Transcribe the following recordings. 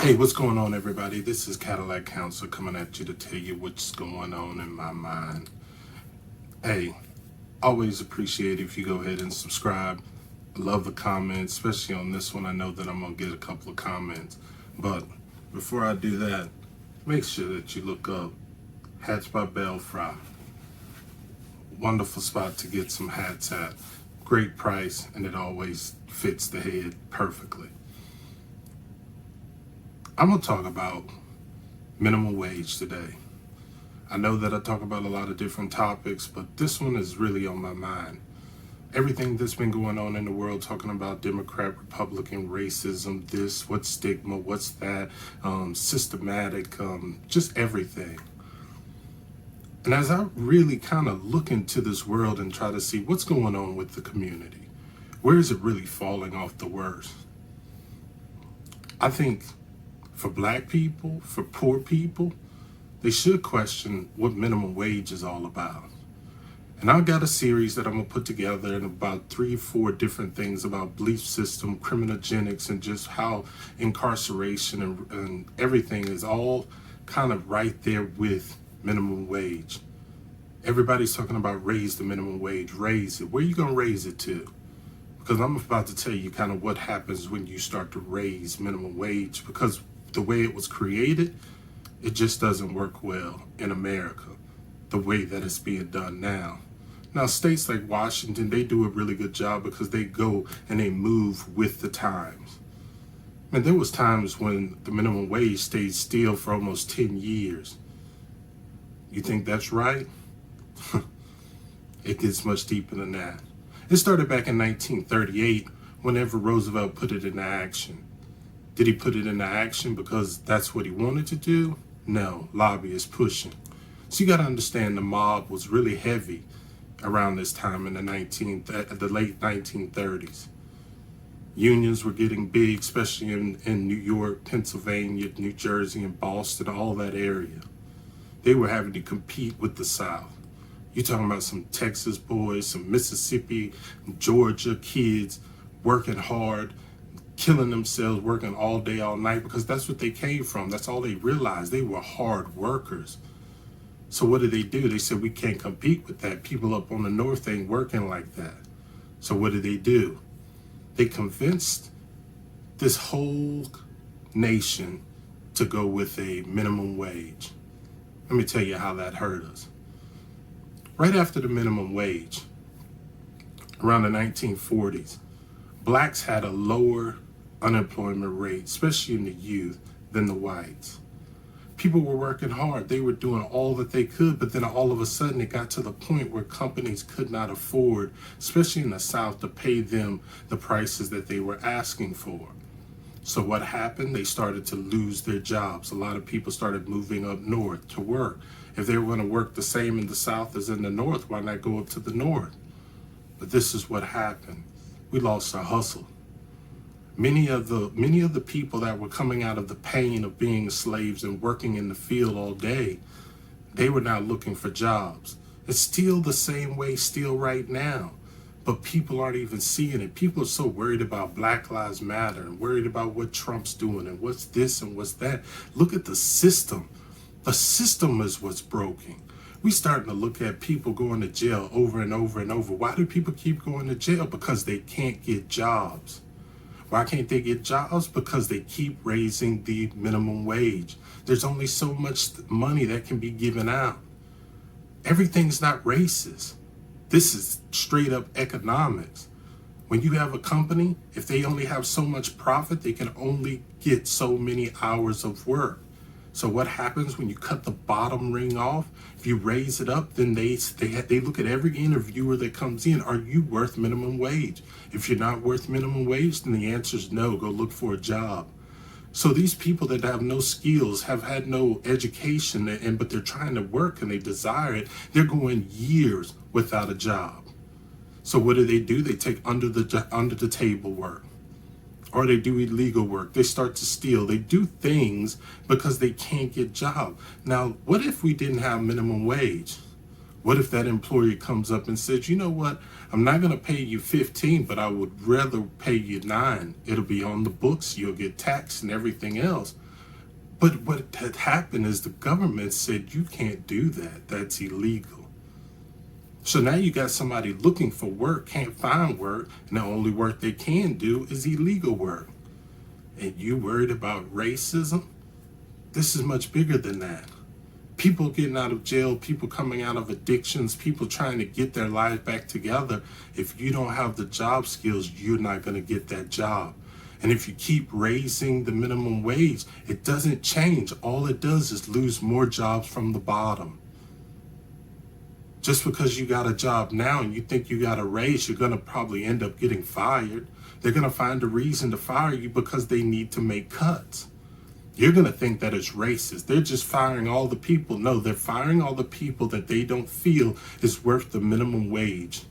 Hey, what's going on, everybody? This is Cadillac Counselor coming at you to tell you what's going on in my mind. Hey, always appreciate if you go ahead and subscribe. Love the comments, especially on this one. I know that I'm going to get a couple of comments. But before I do that, make sure that you look up Hats by Belfry. Wonderful spot to get some hats at. Great price, and it always fits the head perfectly. I'm going to talk about minimum wage today. I know that I talk about a lot of different topics, but this one is really on my mind. Everything that's been going on in the world, talking about Democrat, Republican, racism, this, what's stigma, what's that, systematic, just everything. And as I really kind of look into this world and try to see what's going on with the community, where is it really falling off the worst? I think for black people, for poor people, they should question what minimum wage is all about. And I've got a series that I'm going to put together in about 3 or 4 different things about belief system, criminogenics, and just how incarceration and everything is all kind of right there with minimum wage. Everybody's talking about raise the minimum wage, raise it. Where are you going to raise it to? Because I'm about to tell you kind of what happens when you start to raise minimum wage, because the way it was created, it just doesn't work well in America, the way that it's being done now. Now, states like Washington, they do a really good job because they go and they move with the times. And there was times when the minimum wage stayed still for almost 10 years. You think that's right? It gets much deeper than that. It started back in 1938 whenever Roosevelt put it into action. Did he put it into action because that's what he wanted to do? No, lobbyists pushing. So you got to understand the mob was really heavy around this time in the late 1930s. Unions were getting big, especially in New York, Pennsylvania, New Jersey, and Boston, all that area. They were having to compete with the South. You're talking about some Texas boys, some Mississippi, Georgia kids working hard, killing themselves, working all day, all night, because that's what they came from. That's all they realized. They were hard workers. So what did they do? They said, we can't compete with that. People up on the north ain't working like that. So what did they do? They convinced this whole nation to go with a minimum wage. Let me tell you how that hurt us. Right after the minimum wage, around the 1940s, blacks had a lower unemployment rate, especially in the youth, than the whites. People were working hard. They were doing all that they could, but then all of a sudden it got to the point where companies could not afford, especially in the South, to pay them the prices that they were asking for. So what happened? They started to lose their jobs. A lot of people started moving up north to work. If they were going to work the same in the South as in the North, why not go up to the North? But this is what happened. We lost our hustle. Many of the people that were coming out of the pain of being slaves and working in the field all day, they were now looking for jobs. It's still the same way still right now, but people aren't even seeing it. People are so worried about Black Lives Matter and worried about what Trump's doing and what's this and what's that. Look at the system. The system is what's broken. We starting to look at people going to jail over and over and over. Why do people keep going to jail? Because they can't get jobs. Why can't they get jobs? Because they keep raising the minimum wage. There's only so much money that can be given out. Everything's not racist. This is straight up economics. When you have a company, if they only have so much profit, they can only get so many hours of work. So what happens when you cut the bottom ring off? If you raise it up, then they look at every interviewer that comes in. Are you worth minimum wage? If you're not worth minimum wage, then the answer is no. Go look for a job. So these people that have no skills, have had no education, but they're trying to work and they desire it, they're going years without a job. So what do? They take under the table work. Or they do illegal work. They start to steal. They do things because they can't get jobs. Now, what if we didn't have minimum wage? What if that employer comes up and says, you know what, I'm not going to pay you 15, but I would rather pay you 9. It'll be on the books. You'll get taxed and everything else. But what had happened is the government said you can't do that. That's illegal. So now you got somebody looking for work, can't find work, and the only work they can do is illegal work. And you worried about racism? This is much bigger than that. People getting out of jail, people coming out of addictions, people trying to get their lives back together. If you don't have the job skills, you're not going to get that job. And if you keep raising the minimum wage, it doesn't change. All it does is lose more jobs from the bottom. Just because you got a job now and you think you got a raise, you're going to probably end up getting fired. They're going to find a reason to fire you because they need to make cuts. You're going to think that it's racist. They're just firing all the people. No, they're firing all the people that they don't feel is worth the minimum wage.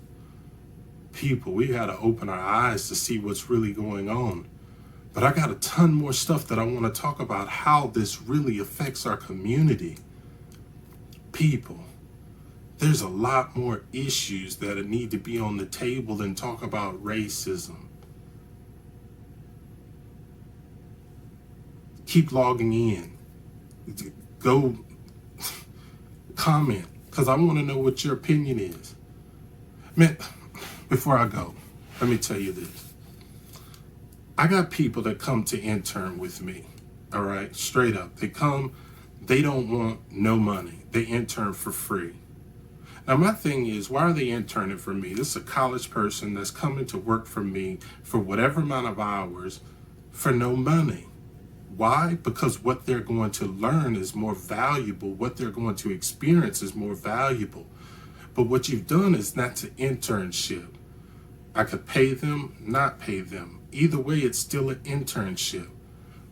People, we got to open our eyes to see what's really going on. But I got a ton more stuff that I want to talk about, how this really affects our community. People, there's a lot more issues that need to be on the table than talk about racism. Keep logging in. Go comment, because I want to know what your opinion is. Man, before I go, let me tell you this. I got people that come to intern with me, all right, straight up. They come, they don't want no money. They intern for free. Now, my thing is, why are they interning for me? This is a college person that's coming to work for me for whatever amount of hours for no money. Why? Because what they're going to learn is more valuable. What they're going to experience is more valuable. But what you've done is that's an internship. I could pay them, not pay them. Either way, it's still an internship.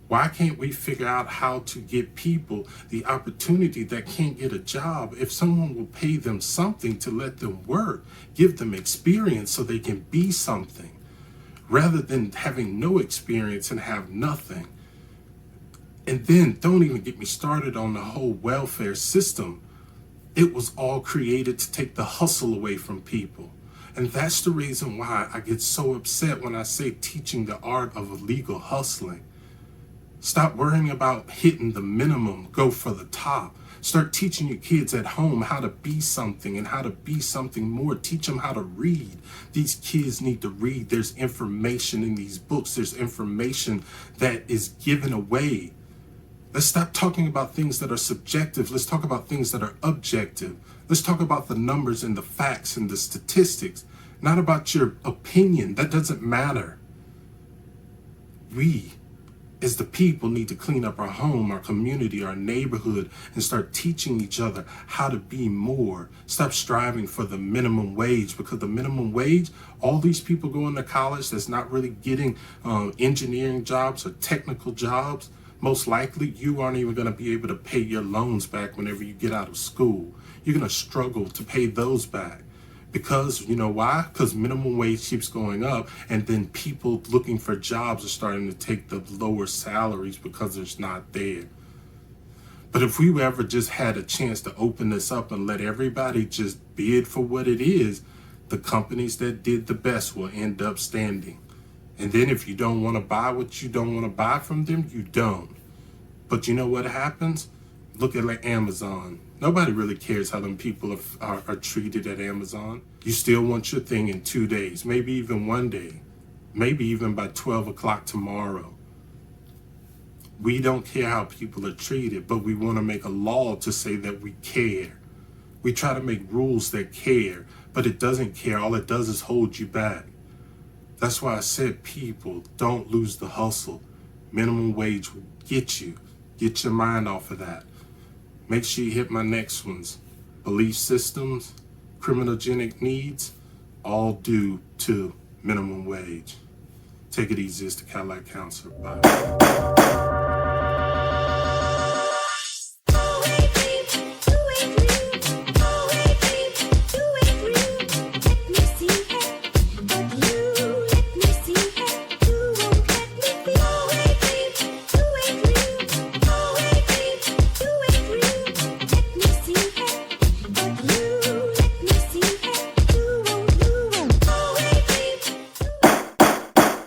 Why can't we figure out how to get people the opportunity that can't get a job? If someone will pay them something to let them work, give them experience so they can be something, rather than having no experience and have nothing. And then don't even get me started on the whole welfare system. It was all created to take the hustle away from people. And that's the reason why I get so upset when I say teaching the art of illegal hustling. Stop worrying about hitting the minimum, go for the top. Start teaching your kids at home how to be something and how to be something more. Teach them how to read. These kids need to read. There's information in these books. There's information that is given away. Let's stop talking about things that are subjective. Let's talk about things that are objective. Let's talk about the numbers and the facts and the statistics, not about your opinion. That doesn't matter. We, as the people, need to clean up our home, our community, our neighborhood, and start teaching each other how to be more. Stop striving for the minimum wage, because the minimum wage, all these people going to college that's not really getting engineering jobs or technical jobs, most likely you aren't even going to be able to pay your loans back whenever you get out of school. You're going to struggle to pay those back. Because, you know why? Because minimum wage keeps going up, and then people looking for jobs are starting to take the lower salaries because it's not there. But if we ever just had a chance to open this up and let everybody just bid for what it is, the companies that did the best will end up standing. And then if you don't want to buy what you don't want to buy from them, you don't. But you know what happens? Look at like Amazon. Nobody really cares how them people are treated at Amazon. You still want your thing in 2 days, maybe even 1 day, maybe even by 12 o'clock tomorrow. We don't care how people are treated, but we want to make a law to say that we care. We try to make rules that care, but it doesn't care. All it does is hold you back. That's why I said, people, don't lose the hustle. Minimum wage will get you. Get your mind off of that. Make sure you hit my next ones. Belief systems, criminogenic needs, all due to minimum wage. Take it easy. It's the Cadillac Counselor. Bye.